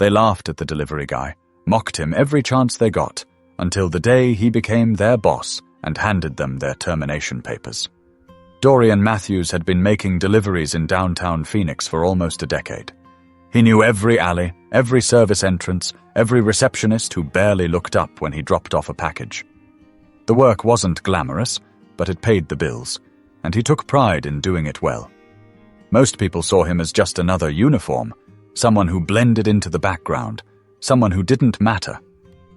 They laughed at the delivery guy, mocked him every chance they got, until the day he became their boss and handed them their termination papers. Dorian Matthews had been making deliveries in downtown Phoenix for almost a decade. He knew every alley, every service entrance, every receptionist who barely looked up when he dropped off a package. The work wasn't glamorous, but it paid the bills, and he took pride in doing it well. Most people saw him as just another uniform, someone who blended into the background, someone who didn't matter.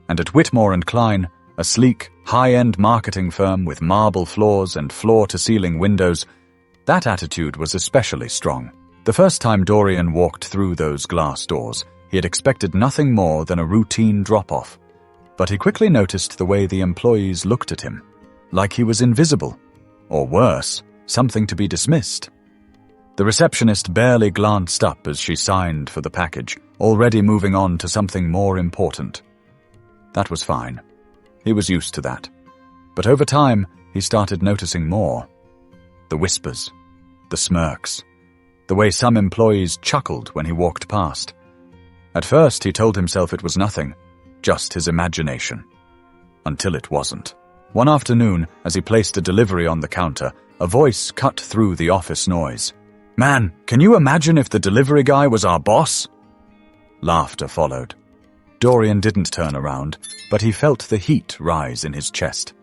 And at Whitmore & Klein, a sleek, high-end marketing firm with marble floors and floor-to-ceiling windows, that attitude was especially strong. The first time Dorian walked through those glass doors, he had expected nothing more than a routine drop-off. But he quickly noticed the way the employees looked at him, like he was invisible, or worse, something to be dismissed. The receptionist barely glanced up as she signed for the package, already moving on to something more important. That was fine. He was used to that. But over time, he started noticing more. The whispers, the smirks, the way some employees chuckled when he walked past. At first, he told himself it was nothing, just his imagination. Until it wasn't. One afternoon, as he placed a delivery on the counter, a voice cut through the office noise. "Man, can you imagine if the delivery guy was our boss?" Laughter followed. Dorian didn't turn around, but he felt the heat rise in his chest.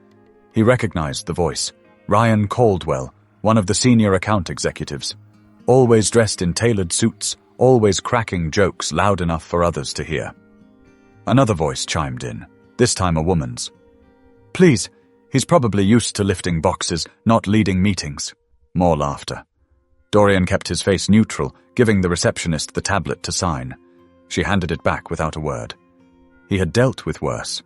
He recognized the voice. Ryan Caldwell, one of the senior account executives. Always dressed in tailored suits, always cracking jokes loud enough for others to hear. Another voice chimed in, this time a woman's. "Please, he's probably used to lifting boxes, not leading meetings." More laughter. Dorian kept his face neutral, giving the receptionist the tablet to sign. She handed it back without a word. He had dealt with worse.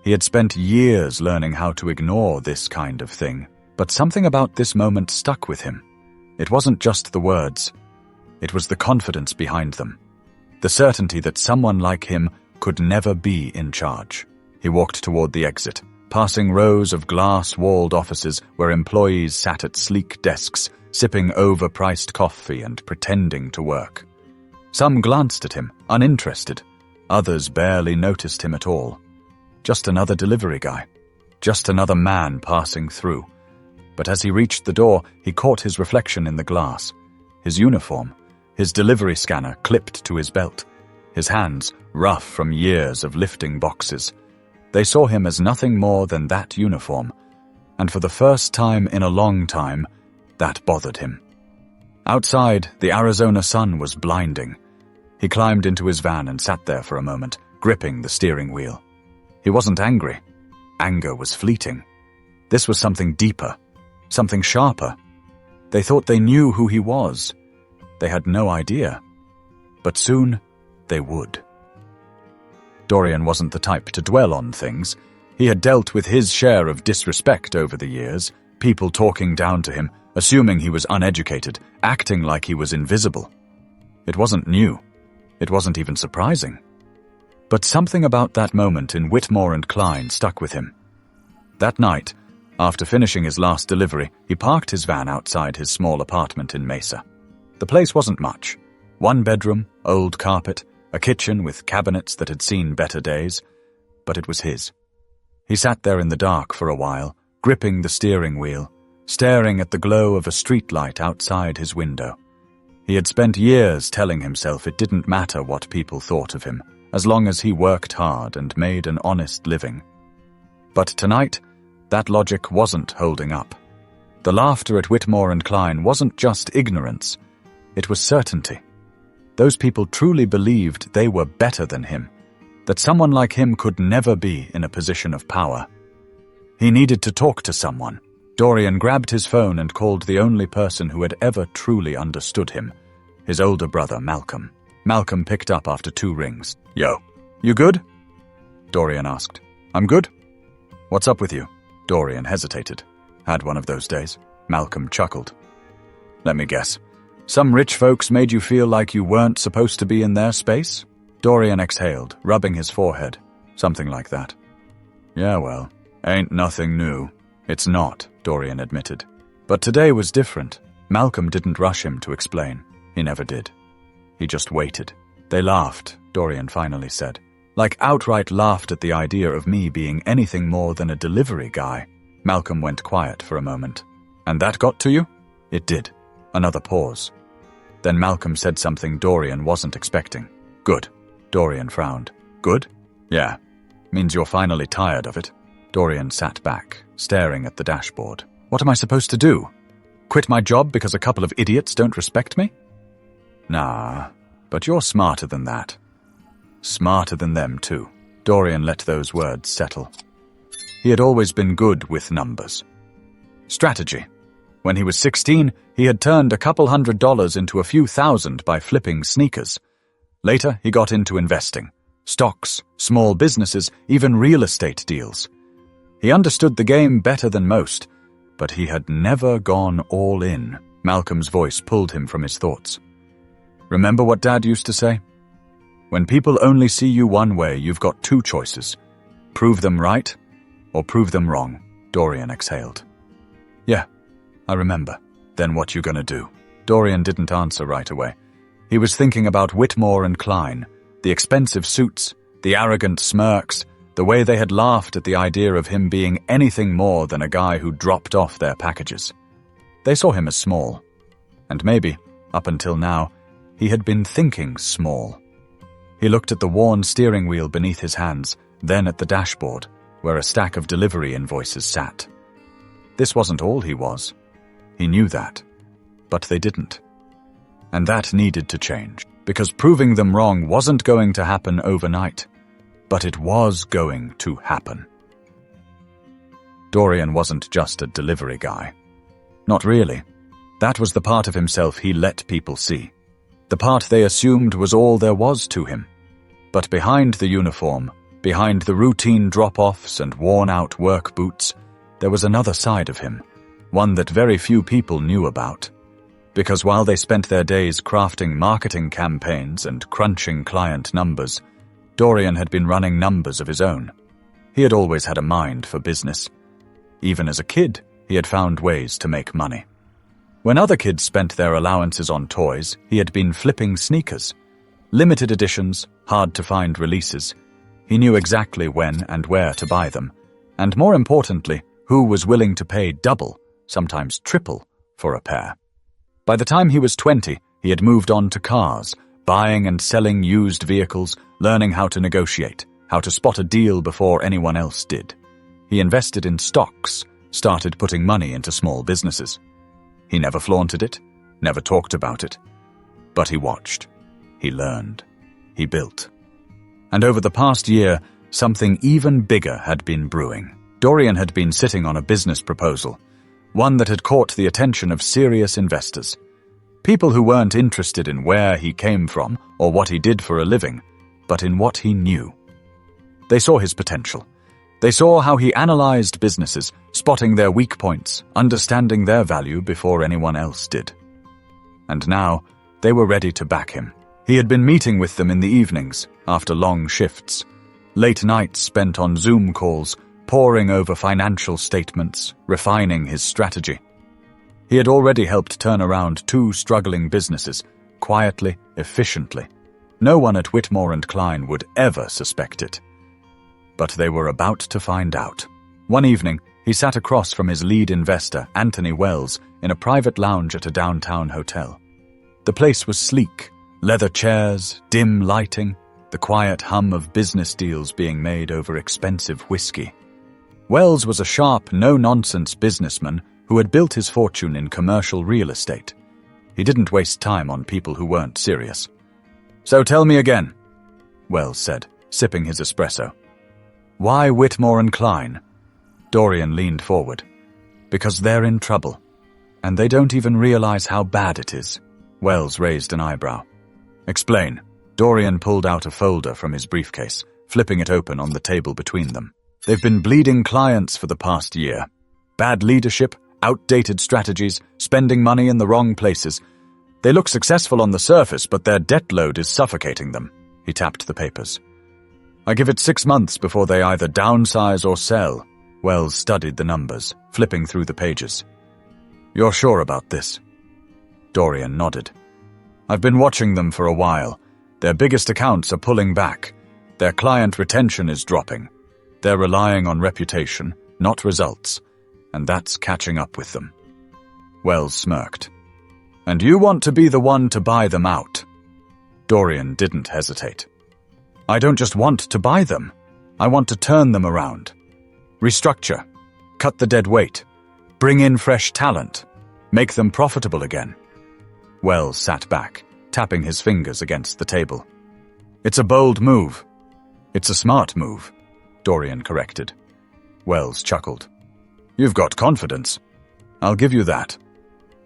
He had spent years learning how to ignore this kind of thing, but something about this moment stuck with him. It wasn't just the words. It was the confidence behind them. The certainty that someone like him could never be in charge. He walked toward the exit, passing rows of glass-walled offices where employees sat at sleek desks, sipping overpriced coffee and pretending to work. Some glanced at him, uninterested. Others barely noticed him at all. Just another delivery guy. Just another man passing through. But as he reached the door, he caught his reflection in the glass. His uniform, his delivery scanner clipped to his belt. His hands, rough from years of lifting boxes. They saw him as nothing more than that uniform. And for the first time in a long time, that bothered him. Outside, the Arizona sun was blinding. He climbed into his van and sat there for a moment, gripping the steering wheel. He wasn't angry. Anger was fleeting. This was something deeper, something sharper. They thought they knew who he was. They had no idea. But soon, they would. Dorian wasn't the type to dwell on things. He had dealt with his share of disrespect over the years, people talking down to him, assuming he was uneducated, acting like he was invisible. It wasn't new. It wasn't even surprising. But something about that moment in Whitmore & Klein stuck with him. That night, after finishing his last delivery, he parked his van outside his small apartment in Mesa. The place wasn't much. One bedroom, old carpet, a kitchen with cabinets that had seen better days, but it was his. He sat there in the dark for a while, gripping the steering wheel, staring at the glow of a streetlight outside his window. He had spent years telling himself it didn't matter what people thought of him, as long as he worked hard and made an honest living. But tonight, that logic wasn't holding up. The laughter at Whitmore & Klein wasn't just ignorance, it was certainty. Those people truly believed they were better than him, that someone like him could never be in a position of power. He needed to talk to someone. Dorian grabbed his phone and called the only person who had ever truly understood him, his older brother, Malcolm. Malcolm picked up after 2 rings. "Yo, you good?" Dorian asked. "I'm good." "What's up with you?" Dorian hesitated. "Had one of those days." Malcolm chuckled. "Let me guess. Some rich folks made you feel like you weren't supposed to be in their space?" Dorian exhaled, rubbing his forehead. "Something like that." "Yeah, well, ain't nothing new." "It's not," Dorian admitted. But today was different. Malcolm didn't rush him to explain. He never did. He just waited. They laughed, Dorian finally said. Like outright laughed at the idea of me being anything more than a delivery guy. Malcolm went quiet for a moment. And that got to you? It did. Another pause. Then Malcolm said something Dorian wasn't expecting. Good. Dorian frowned. Good? Yeah. Means you're finally tired of it. Dorian sat back, staring at the dashboard. What am I supposed to do? Quit my job because a couple of idiots don't respect me? Nah, but you're smarter than that. Smarter than them, too. Dorian let those words settle. He had always been good with numbers. Strategy. When he was 16, he had turned a couple $100 into a few thousand by flipping sneakers. Later, he got into investing. Stocks, small businesses, even real estate deals. He understood the game better than most, but he had never gone all in. Malcolm's voice pulled him from his thoughts. Remember what Dad used to say? When people only see you one way, you've got two choices. Prove them right, or prove them wrong. Dorian exhaled. Yeah, I remember. Then what you gonna do? Dorian didn't answer right away. He was thinking about Whitmore and Klein, the expensive suits, the arrogant smirks, the way they had laughed at the idea of him being anything more than a guy who dropped off their packages. They saw him as small. And maybe, up until now, he had been thinking small. He looked at the worn steering wheel beneath his hands, then at the dashboard, where a stack of delivery invoices sat. This wasn't all he was. He knew that. But they didn't. And that needed to change, because proving them wrong wasn't going to happen overnight. But it was going to happen. Dorian wasn't just a delivery guy. Not really. That was the part of himself he let people see. The part they assumed was all there was to him. But behind the uniform, behind the routine drop-offs and worn-out work boots, there was another side of him, one that very few people knew about. Because while they spent their days crafting marketing campaigns and crunching client numbers, Dorian had been running numbers of his own. He had always had a mind for business. Even as a kid, he had found ways to make money. When other kids spent their allowances on toys, he had been flipping sneakers. Limited editions, hard-to-find releases. He knew exactly when and where to buy them, and more importantly, who was willing to pay double, sometimes triple, for a pair. By the time he was 20, he had moved on to cars, buying and selling used vehicles, learning how to negotiate, how to spot a deal before anyone else did. He invested in stocks, started putting money into small businesses. He never flaunted it, never talked about it. But he watched. He learned. He built. And over the past year, something even bigger had been brewing. Dorian had been sitting on a business proposal, one that had caught the attention of serious investors. People who weren't interested in where he came from or what he did for a living, but in what he knew. They saw his potential. They saw how he analyzed businesses, spotting their weak points, understanding their value before anyone else did. And now, they were ready to back him. He had been meeting with them in the evenings, after long shifts, late nights spent on Zoom calls, poring over financial statements, refining his strategy. He had already helped turn around 2 struggling businesses, quietly, efficiently. No one at Whitmore and Klein would ever suspect it. But they were about to find out. One evening, he sat across from his lead investor, Anthony Wells, in a private lounge at a downtown hotel. The place was sleek, leather chairs, dim lighting, the quiet hum of business deals being made over expensive whiskey. Wells was a sharp, no-nonsense businessman who had built his fortune in commercial real estate. He didn't waste time on people who weren't serious. "So tell me again," Wells said, sipping his espresso. "Why Whitmore and Klein?" Dorian leaned forward. "Because they're in trouble, and they don't even realize how bad it is." Wells raised an eyebrow. "Explain." Dorian pulled out a folder from his briefcase, flipping it open on the table between them. "They've been bleeding clients for the past year. Bad leadership, outdated strategies, spending money in the wrong places. They look successful on the surface, but their debt load is suffocating them." He tapped the papers. "I give it 6 months before they either downsize or sell." Wells studied the numbers, flipping through the pages. "You're sure about this?" Dorian nodded. "I've been watching them for a while. Their biggest accounts are pulling back. Their client retention is dropping. They're relying on reputation, not results, and that's catching up with them. Wells smirked. And you want to be the one to buy them out? Dorian didn't hesitate. I don't just want to buy them. I want to turn them around. Restructure. Cut the dead weight. Bring in fresh talent. Make them profitable again. Wells sat back, tapping his fingers against the table. It's a bold move. It's a smart move, Dorian corrected. Wells chuckled. You've got confidence. I'll give you that.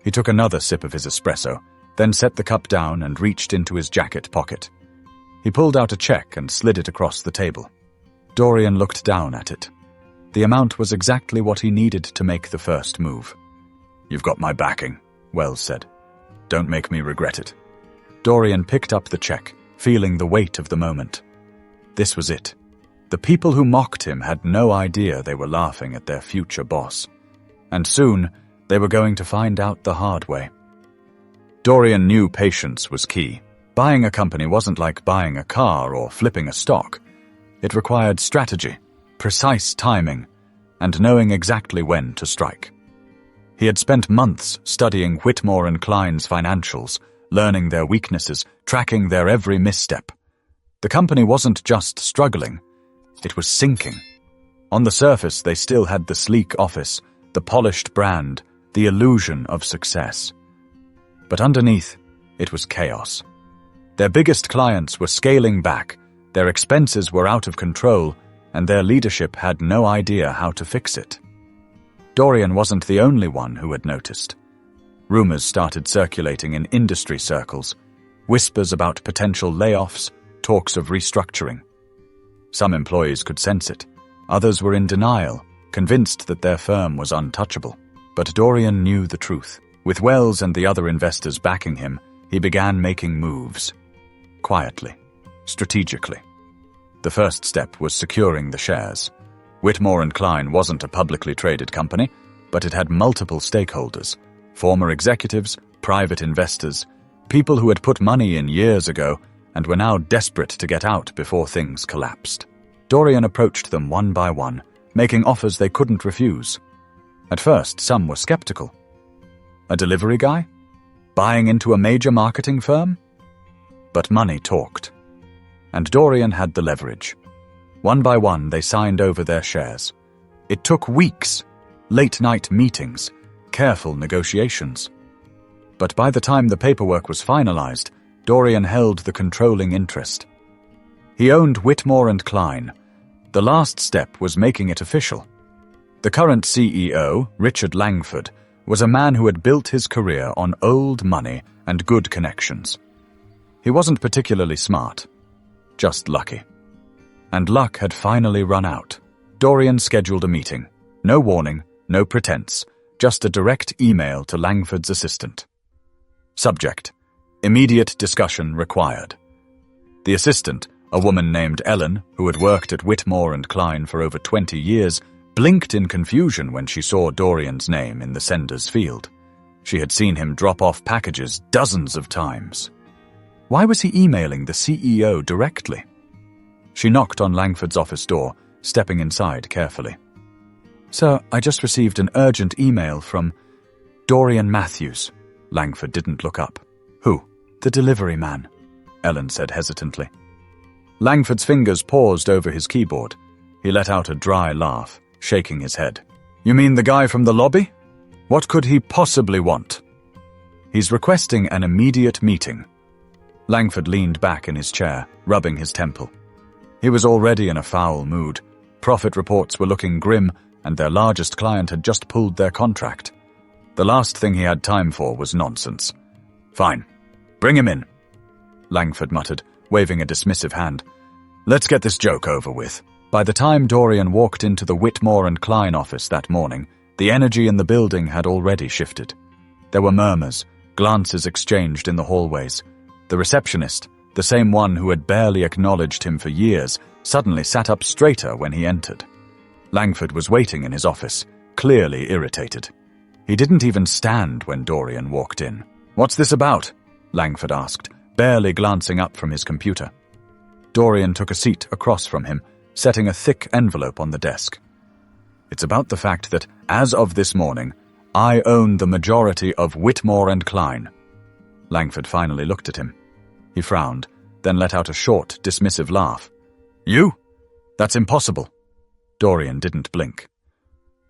He took another sip of his espresso, then set the cup down and reached into his jacket pocket. He pulled out a check and slid it across the table. Dorian looked down at it. The amount was exactly what he needed to make the first move. You've got my backing, Wells said. Don't make me regret it. Dorian picked up the check, feeling the weight of the moment. This was it. The people who mocked him had no idea they were laughing at their future boss. And soon, they were going to find out the hard way. Dorian knew patience was key. Buying a company wasn't like buying a car or flipping a stock. It required strategy, precise timing, and knowing exactly when to strike. He had spent months studying Whitmore and Klein's financials, learning their weaknesses, tracking their every misstep. The company wasn't just struggling, it was sinking. On the surface, they still had the sleek office, the polished brand, the illusion of success. But underneath, it was chaos. Their biggest clients were scaling back, their expenses were out of control, and their leadership had no idea how to fix it. Dorian wasn't the only one who had noticed. Rumors started circulating in industry circles, whispers about potential layoffs, talks of restructuring. Some employees could sense it, others were in denial, convinced that their firm was untouchable. But Dorian knew the truth. With Wells and the other investors backing him, he began making moves. Quietly, strategically. The first step was securing the shares. Whitmore and Klein wasn't a publicly traded company, but it had multiple stakeholders, former executives, private investors, people who had put money in years ago and were now desperate to get out before things collapsed. Dorian approached them one by one, making offers they couldn't refuse. At first, some were skeptical. A delivery guy? Buying into a major marketing firm? But money talked. And Dorian had the leverage. One by one, they signed over their shares. It took weeks, late-night meetings, careful negotiations. But by the time the paperwork was finalized, Dorian held the controlling interest. He owned Whitmore and Klein. The last step was making it official. The current CEO, Richard Langford, was a man who had built his career on old money and good connections. He wasn't particularly smart, just lucky. And luck had finally run out. Dorian scheduled a meeting. No warning, no pretense, just a direct email to Langford's assistant. Subject: immediate discussion required. The assistant, a woman named Ellen, who had worked at Whitmore and Klein for over 20 years, blinked in confusion when she saw Dorian's name in the sender's field. She had seen him drop off packages dozens of times. Why was he emailing the CEO directly? She knocked on Langford's office door, stepping inside carefully. Sir, I just received an urgent email from Dorian Matthews. Langford didn't look up. Who? The delivery man, Ellen said hesitantly. Langford's fingers paused over his keyboard. He let out a dry laugh, shaking his head. You mean the guy from the lobby? What could he possibly want? He's requesting an immediate meeting. Langford leaned back in his chair, rubbing his temple. He was already in a foul mood. Profit reports were looking grim, and their largest client had just pulled their contract. The last thing he had time for was nonsense. Fine. Bring him in, Langford muttered, waving a dismissive hand. Let's get this joke over with. By the time Dorian walked into the Whitmore and Klein office that morning, the energy in the building had already shifted. There were murmurs, glances exchanged in the hallways. The receptionist, the same one who had barely acknowledged him for years, suddenly sat up straighter when he entered. Langford was waiting in his office, clearly irritated. He didn't even stand when Dorian walked in. What's this about? Langford asked, barely glancing up from his computer. Dorian took a seat across from him, setting a thick envelope on the desk. It's about the fact that, as of this morning, I own the majority of Whitmore and Klein. Langford finally looked at him. He frowned, then let out a short, dismissive laugh. You? That's impossible. Dorian didn't blink.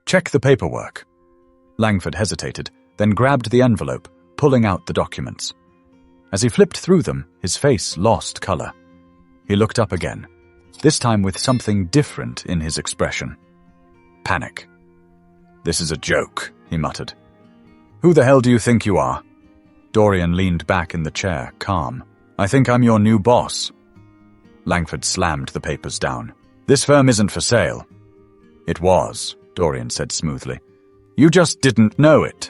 Check the paperwork. Langford hesitated, then grabbed the envelope, pulling out the documents. As he flipped through them, his face lost color. He looked up again, this time with something different in his expression. Panic. This is a joke, he muttered. Who the hell do you think you are? Dorian leaned back in the chair, calm. I think I'm your new boss. Langford slammed the papers down. This firm isn't for sale. It was, Dorian said smoothly. You just didn't know it.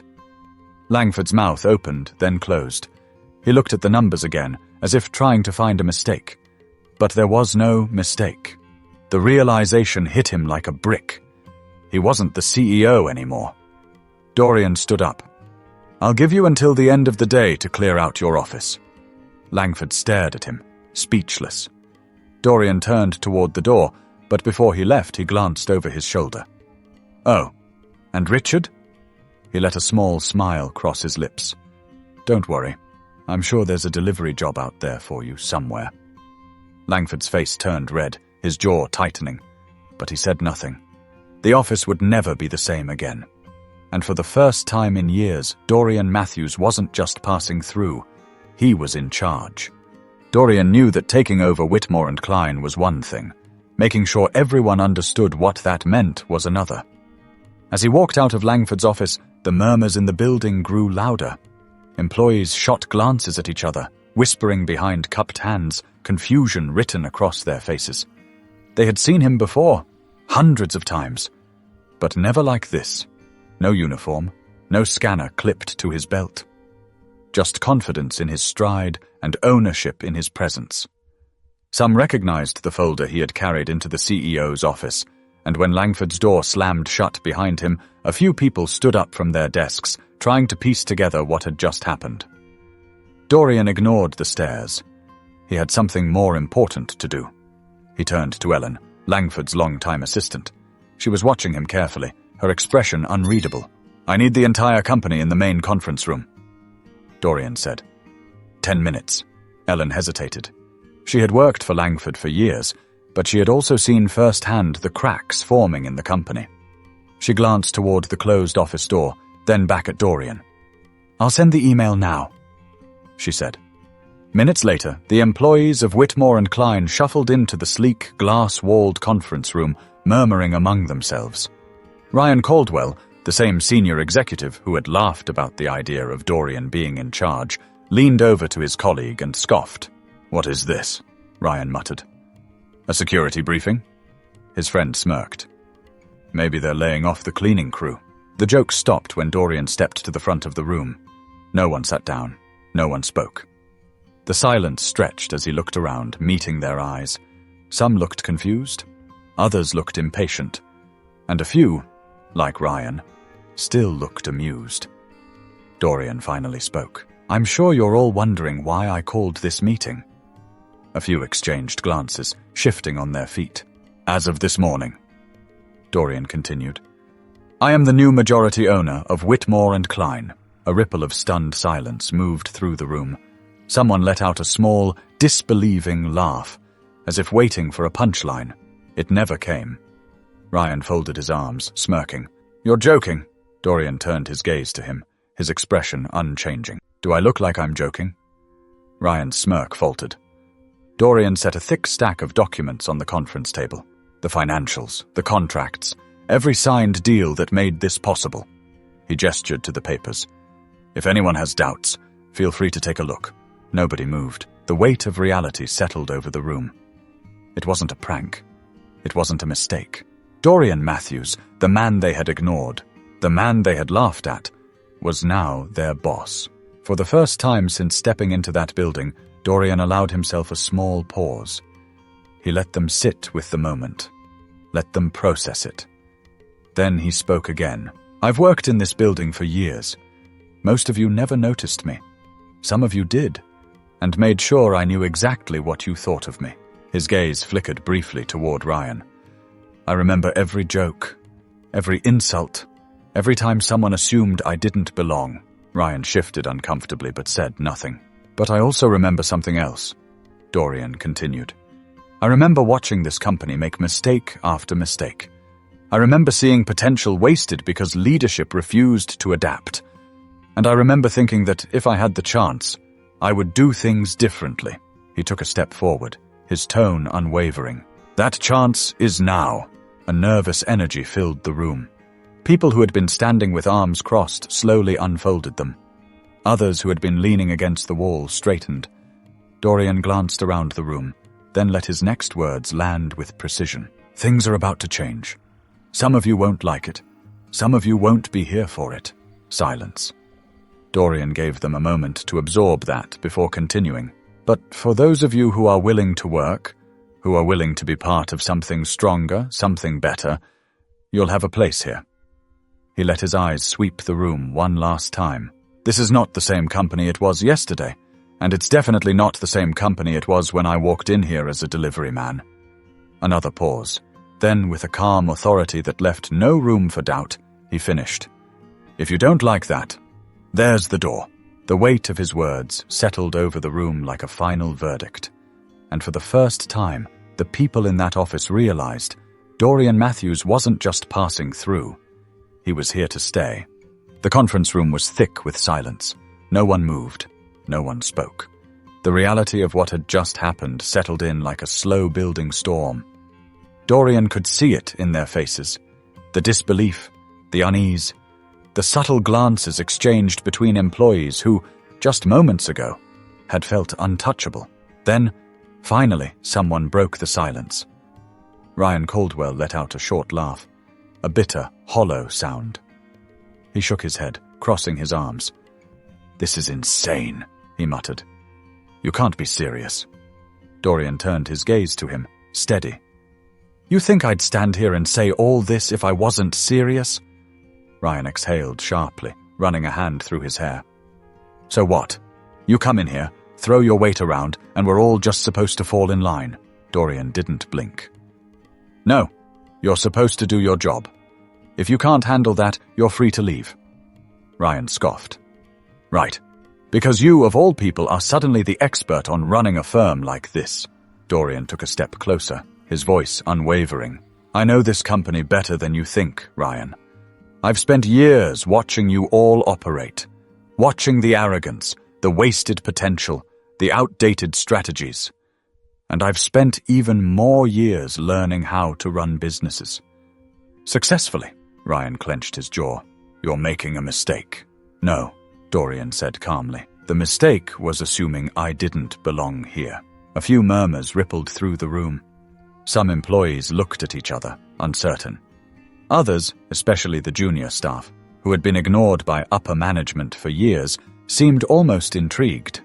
Langford's mouth opened, then closed. He looked at the numbers again, as if trying to find a mistake. But there was no mistake. The realization hit him like a brick. He wasn't the CEO anymore. Dorian stood up. I'll give you until the end of the day to clear out your office. Langford stared at him, speechless. Dorian turned toward the door, but before he left, he glanced over his shoulder. Oh, and Richard? He let a small smile cross his lips. Don't worry. I'm sure there's a delivery job out there for you somewhere. Langford's face turned red, his jaw tightening, but he said nothing. The office would never be the same again. And for the first time in years, Dorian Matthews wasn't just passing through. He was in charge. Dorian knew that taking over Whitmore and Klein was one thing. Making sure everyone understood what that meant was another. As he walked out of Langford's office, the murmurs in the building grew louder. Employees shot glances at each other, whispering behind cupped hands, confusion written across their faces. They had seen him before, hundreds of times, but never like this. No uniform, no scanner clipped to his belt. Just confidence in his stride and ownership in his presence. Some recognized the folder he had carried into the CEO's office, and when Langford's door slammed shut behind him, a few people stood up from their desks, trying to piece together what had just happened. Dorian ignored the stares. He had something more important to do. He turned to Ellen, Langford's longtime assistant. She was watching him carefully, her expression unreadable. I need the entire company in the main conference room, Dorian said. 10 minutes. Ellen hesitated. She had worked for Langford for years, but she had also seen firsthand the cracks forming in the company. She glanced toward the closed office door, then back at Dorian. I'll send the email now, she said. Minutes later, the employees of Whitmore and Klein shuffled into the sleek, glass-walled conference room, murmuring among themselves. Ryan Caldwell, the same senior executive who had laughed about the idea of Dorian being in charge, leaned over to his colleague and scoffed. What is this? Ryan muttered. A security briefing? His friend smirked. Maybe they're laying off the cleaning crew. The joke stopped when Dorian stepped to the front of the room. No one sat down. No one spoke. The silence stretched as he looked around, meeting their eyes. Some looked confused. Others looked impatient. And a few, like Ryan, still looked amused. Dorian finally spoke. I'm sure you're all wondering why I called this meeting. A few exchanged glances, shifting on their feet. As of this morning, Dorian continued, I am the new majority owner of Whitmore and Klein. A ripple of stunned silence moved through the room. Someone let out a small, disbelieving laugh, as if waiting for a punchline. It never came. Ryan folded his arms, smirking. You're joking. Dorian turned his gaze to him, his expression unchanging. Do I look like I'm joking? Ryan's smirk faltered. Dorian set a thick stack of documents on the conference table. The financials, the contracts, every signed deal that made this possible. He gestured to the papers. If anyone has doubts, feel free to take a look. Nobody moved. The weight of reality settled over the room. It wasn't a prank. It wasn't a mistake. Dorian Matthews, the man they had ignored, the man they had laughed at, was now their boss. For the first time since stepping into that building, Dorian allowed himself a small pause. He let them sit with the moment. Let them process it. Then he spoke again. I've worked in this building for years. Most of you never noticed me. Some of you did. and made sure I knew exactly what you thought of me." His gaze flickered briefly toward Ryan. "I remember every joke, every insult, every time someone assumed I didn't belong." Ryan shifted uncomfortably but said nothing. "But I also remember something else," Dorian continued. "I remember watching this company make mistake after mistake. I remember seeing potential wasted because leadership refused to adapt. And I remember thinking that if I had the chance, I would do things differently." He took a step forward, his tone unwavering. "That chance is now." A nervous energy filled the room. People who had been standing with arms crossed slowly unfolded them. Others who had been leaning against the wall straightened. Dorian glanced around the room, then let his next words land with precision. "Things are about to change. Some of you won't like it. Some of you won't be here for it." Silence. Dorian gave them a moment to absorb that before continuing. "But for those of you who are willing to work, who are willing to be part of something stronger, something better, you'll have a place here." He let his eyes sweep the room one last time. "This is not the same company it was yesterday, and it's definitely not the same company it was when I walked in here as a delivery man." Another pause. Then, with a calm authority that left no room for doubt, he finished. "If you don't like that, there's the door." The weight of his words settled over the room like a final verdict. And for the first time, the people in that office realized Dorian Matthews wasn't just passing through. He was here to stay. The conference room was thick with silence. No one moved. No one spoke. The reality of what had just happened settled in like a slow-building storm. Dorian could see it in their faces. The disbelief, the unease, the subtle glances exchanged between employees who, just moments ago, had felt untouchable. Then, finally, someone broke the silence. Ryan Caldwell let out a short laugh, a bitter, hollow sound. He shook his head, crossing his arms. "This is insane," he muttered. "You can't be serious." Dorian turned his gaze to him, steady. "You think I'd stand here and say all this if I wasn't serious?" Ryan exhaled sharply, running a hand through his hair. "So what? You come in here, throw your weight around, and we're all just supposed to fall in line." Dorian didn't blink. "No, you're supposed to do your job. If you can't handle that, you're free to leave." Ryan scoffed. "Right. Because you, of all people, are suddenly the expert on running a firm like this." Dorian took a step closer, his voice unwavering. "I know this company better than you think, Ryan. I've spent years watching you all operate, watching the arrogance, the wasted potential, the outdated strategies. And I've spent even more years learning how to run businesses. Successfully." Ryan clenched his jaw. "You're making a mistake." "No," Dorian said calmly. "The mistake was assuming I didn't belong here." A few murmurs rippled through the room. Some employees looked at each other, uncertain. Others, especially the junior staff, who had been ignored by upper management for years, seemed almost intrigued.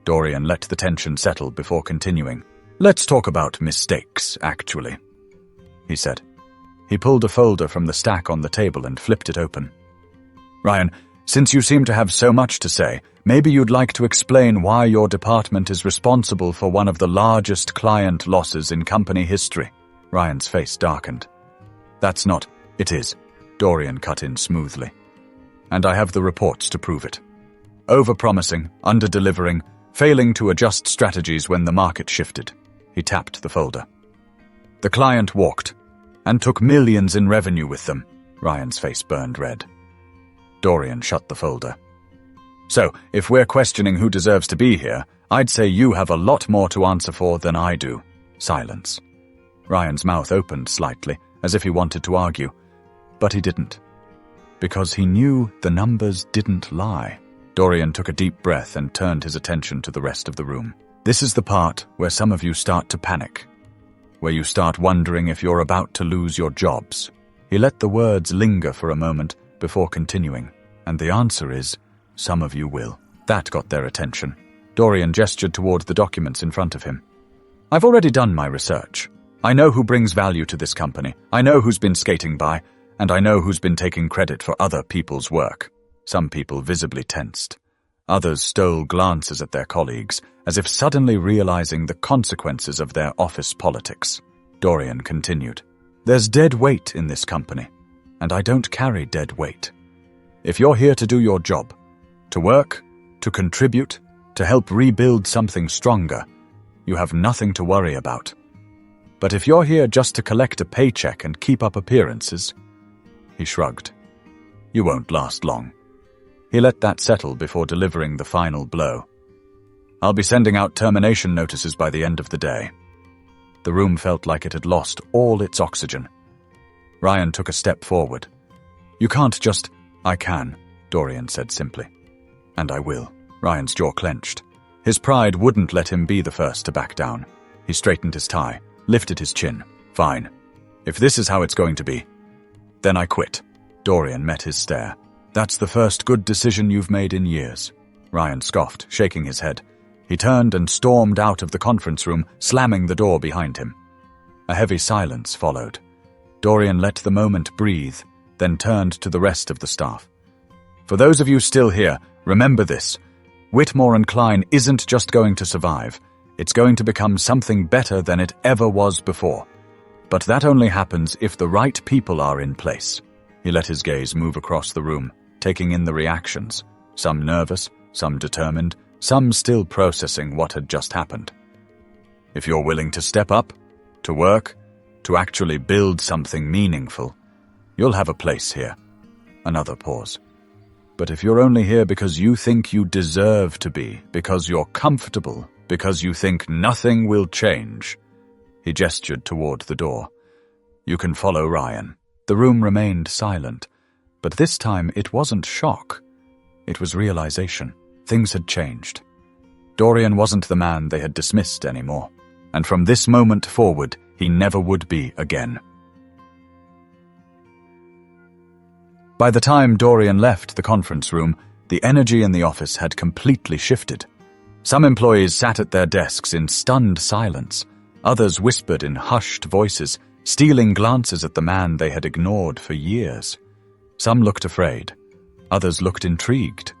Dorian let the tension settle before continuing. "Let's talk about mistakes, actually," he said. He pulled a folder from the stack on the table and flipped it open. "Ryan, since you seem to have so much to say, maybe you'd like to explain why your department is responsible for one of the largest client losses in company history." Ryan's face darkened. "That's not. It is," Dorian cut in smoothly. "And I have the reports to prove it. Over-promising, under-delivering, failing to adjust strategies when the market shifted." He tapped the folder. "The client walked, and took millions in revenue with them." Ryan's face burned red. Dorian shut the folder. "So, if we're questioning who deserves to be here, I'd say you have a lot more to answer for than I do." Silence. Ryan's mouth opened slightly, as if he wanted to argue, but he didn't. Because he knew the numbers didn't lie. Dorian took a deep breath and turned his attention to the rest of the room. "This is the part where some of you start to panic, where you start wondering if you're about to lose your jobs." He let the words linger for a moment before continuing, "And the answer is, some of you will." That got their attention. Dorian gestured toward the documents in front of him. "I've already done my research. I know who brings value to this company. I know who's been skating by, and I know who's been taking credit for other people's work." Some people visibly tensed. Others stole glances at their colleagues, as if suddenly realizing the consequences of their office politics. Dorian continued, "There's dead weight in this company, and I don't carry dead weight. If you're here to do your job, to work, to contribute, to help rebuild something stronger, you have nothing to worry about. But if you're here just to collect a paycheck and keep up appearances," he shrugged, "you won't last long." He let that settle before delivering the final blow. "I'll be sending out termination notices by the end of the day." The room felt like it had lost all its oxygen. Ryan took a step forward. "You can't just—" "I can," Dorian said simply. "And I will." Ryan's jaw clenched. His pride wouldn't let him be the first to back down. He straightened his tie, lifted his chin. "Fine. If this is how it's going to be, then I quit." Dorian met his stare. "That's the first good decision you've made in years," Ryan scoffed, shaking his head. He turned and stormed out of the conference room, slamming the door behind him. A heavy silence followed. Dorian let the moment breathe, then turned to the rest of the staff. "For those of you still here, remember this. Whitmore and Klein isn't just going to survive. It's going to become something better than it ever was before. But that only happens if the right people are in place." He let his gaze move across the room, taking in the reactions, some nervous, some determined, some still processing what had just happened. "If you're willing to step up, to work, to actually build something meaningful, you'll have a place here." Another pause. "But if you're only here because you think you deserve to be, because you're comfortable, because you think nothing will change," he gestured toward the door, "you can follow Ryan." The room remained silent, but this time it wasn't shock. It was realization. Things had changed. Dorian wasn't the man they had dismissed anymore, and from this moment forward, he never would be again. By the time Dorian left the conference room, the energy in the office had completely shifted. Some employees sat at their desks in stunned silence. Others whispered in hushed voices, stealing glances at the man they had ignored for years. Some looked afraid. Others looked intrigued.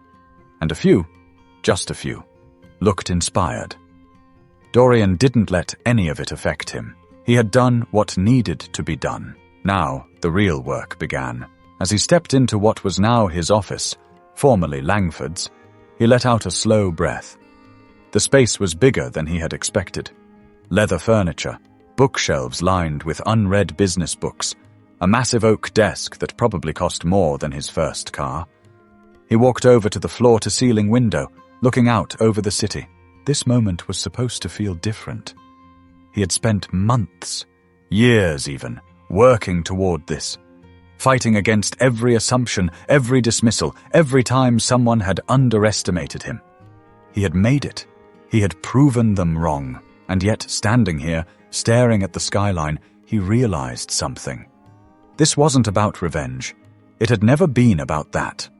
And a few, just a few, looked inspired. Dorian didn't let any of it affect him. He had done what needed to be done. Now the real work began. As he stepped into what was now his office, formerly Langford's, he let out a slow breath. The space was bigger than he had expected. Leather furniture, bookshelves lined with unread business books, a massive oak desk that probably cost more than his first car. He walked over to the floor-to-ceiling window, looking out over the city. This moment was supposed to feel different. He had spent months, years even, working toward this, fighting against every assumption, every dismissal, every time someone had underestimated him. He had made it. He had proven them wrong. And yet, standing here, staring at the skyline, he realized something. This wasn't about revenge. It had never been about that.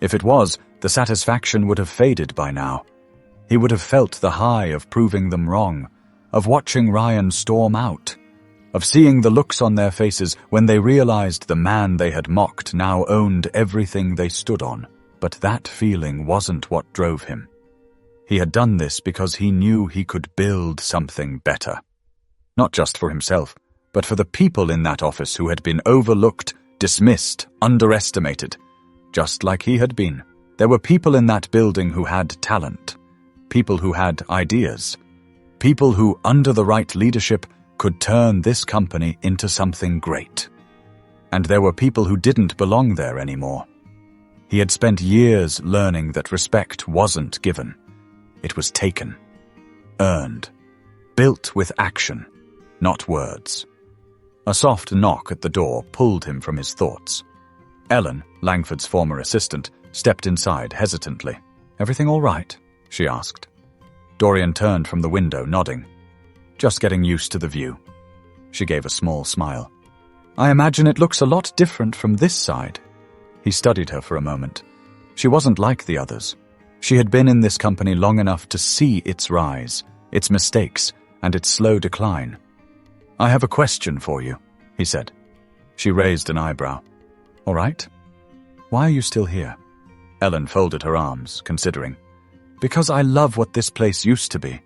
If it was, the satisfaction would have faded by now. He would have felt the high of proving them wrong, of watching Ryan storm out, of seeing the looks on their faces when they realized the man they had mocked now owned everything they stood on. But that feeling wasn't what drove him. He had done this because he knew he could build something better. Not just for himself, but for the people in that office who had been overlooked, dismissed, underestimated. Just like he had been. There were people in that building who had talent. People who had ideas. People who, under the right leadership, could turn this company into something great. And there were people who didn't belong there anymore. He had spent years learning that respect wasn't given. It was taken, earned, built with action, not words. A soft knock at the door pulled him from his thoughts. Ellen, Langford's former assistant, stepped inside hesitantly. "Everything all right?" she asked. Dorian turned from the window, nodding. "Just getting used to the view." She gave a small smile. "I imagine it looks a lot different from this side." He studied her for a moment. She wasn't like the others. She had been in this company long enough to see its rise, its mistakes, and its slow decline. "I have a question for you," he said. She raised an eyebrow. "All right. Why are you still here?" Ellen folded her arms, considering. Because I love what this place used to be,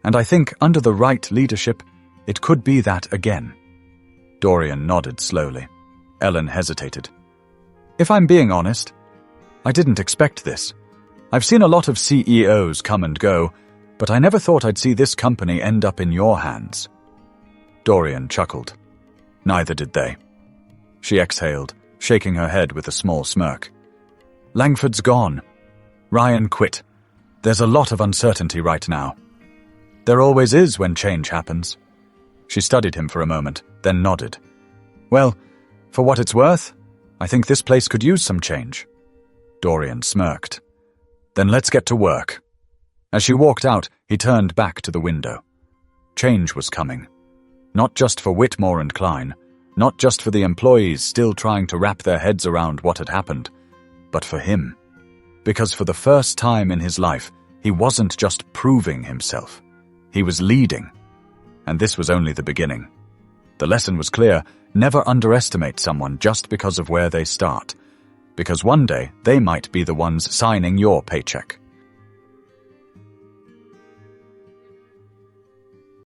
and I think under the right leadership, it could be that again. Dorian nodded slowly. Ellen hesitated. If I'm being honest, I didn't expect this. I've seen a lot of CEOs come and go, but I never thought I'd see this company end up in your hands. Dorian chuckled. Neither did they. She exhaled, shaking her head with a small smirk. Langford's gone. Ryan quit. There's a lot of uncertainty right now. There always is when change happens. She studied him for a moment, then nodded. Well, for what it's worth, I think this place could use some change. Dorian smirked. Then let's get to work. As she walked out, he turned back to the window. Change was coming. Not just for Whitmore and Klein, not just for the employees still trying to wrap their heads around what had happened, but for him. Because for the first time in his life, he wasn't just proving himself. He was leading. And this was only the beginning. The lesson was clear: never underestimate someone just because of where they start. Because one day, they might be the ones signing your paycheck.